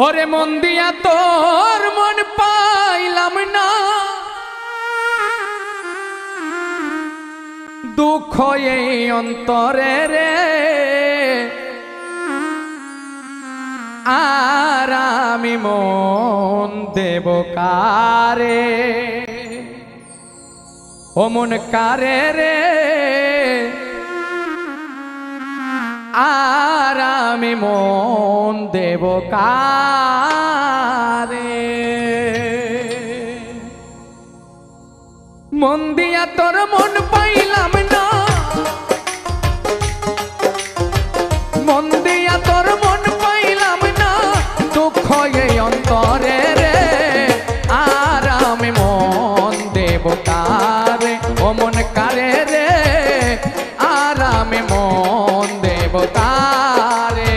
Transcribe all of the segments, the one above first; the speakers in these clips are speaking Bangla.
ওরে মন দিয়া তোর মন পাইলাম না, দুঃখ এই অন্তরে রে, আর আমি মন দেব কারে, ও মন কারে রে, আর আমি মন দেব কারে। মন দিয়া তোর মন পাইলাম না, মন দিয়া তোর মন পাইলাম না, দুঃখ এই অন্তরে রে, আর আমি মন দেব কারে, ও মন কারে রে, আর আমি মন দেব কারে।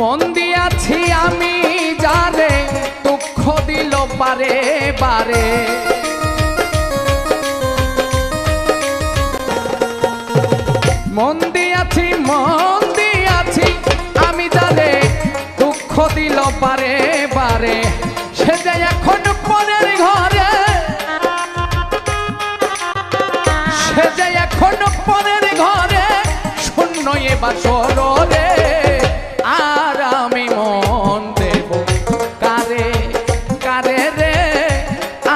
মন দিয়াছি আমি যারে, দুঃখ দিল বারে বারে, মন দিয়াছি আমি যারে, দুঃখ দিল বারে বারে, সে যে এখন পরের ঘরে, সে যে এখন পরের ঘরে, শূন্য এ বাসর রে, আর আমি মন দেব কারে, কারে রে,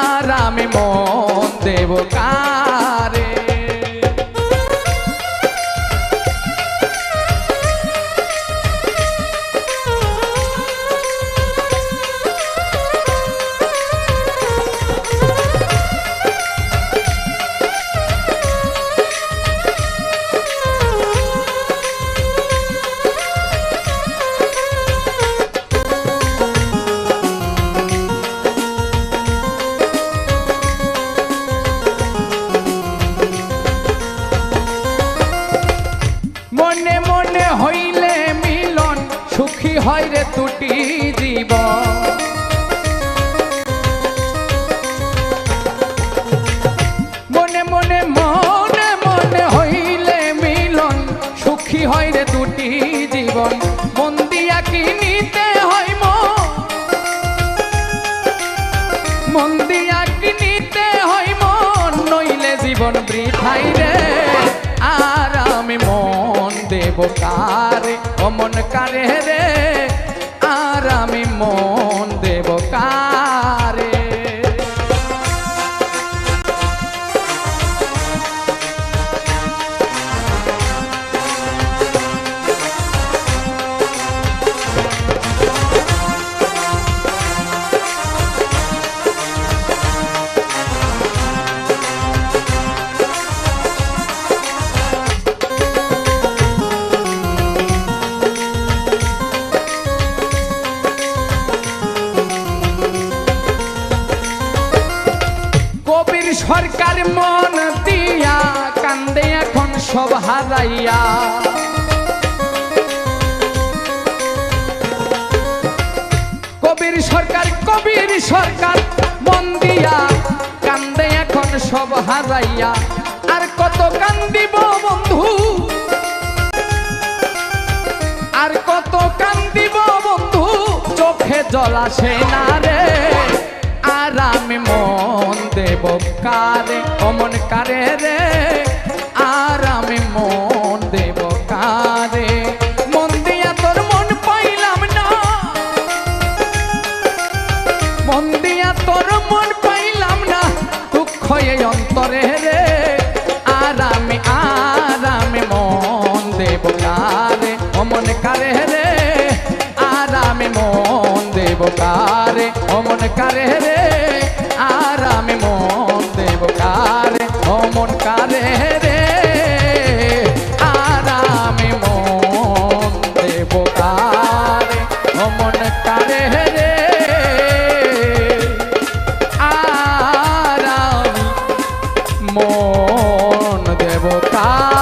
আর আমি মন দেব কারে। মনে মনে হইলে মিলন, সুখী হয় রে দুটি জীবন, মনে মনে হইলে মিলন, সুখী হয় রে দুটি জীবন, মন দিয়া কি নিতে হয় মন দিয়া কি নিতে হয় মন, নইলে জীবন বৃথাই রে, আর আমি মন দেব কারে, ও মন কারে রে, আর আমি মন দেব কারে। সরকার মন দিয়া কান্দে এখন সব হারাইয়া, কবির সরকার মন দিয়া কান্দে এখন সব হারাইয়া, আর কত কান্দিব বন্ধু, আর কত কান্দিব বন্ধু, চোখে জল আসে না রে, আর আমি মন দেব কারে, ও মন কারে রে, আর আমি মন দেব কারে। মন দিয়া তোর মন পাইলাম না, মন দিয়া তোর মন পাইলাম না, দুঃখ এই অন্তরে রে, আর আমি মন দেব কারে, ও মন কারে রে, আর আমি মন দেব কারে, ও মন কারে রে, আর আমি মন দেব কারে, ও মন কারে রে, আর আমি মন অমন কারে রে আর আমি মন দেব কারে।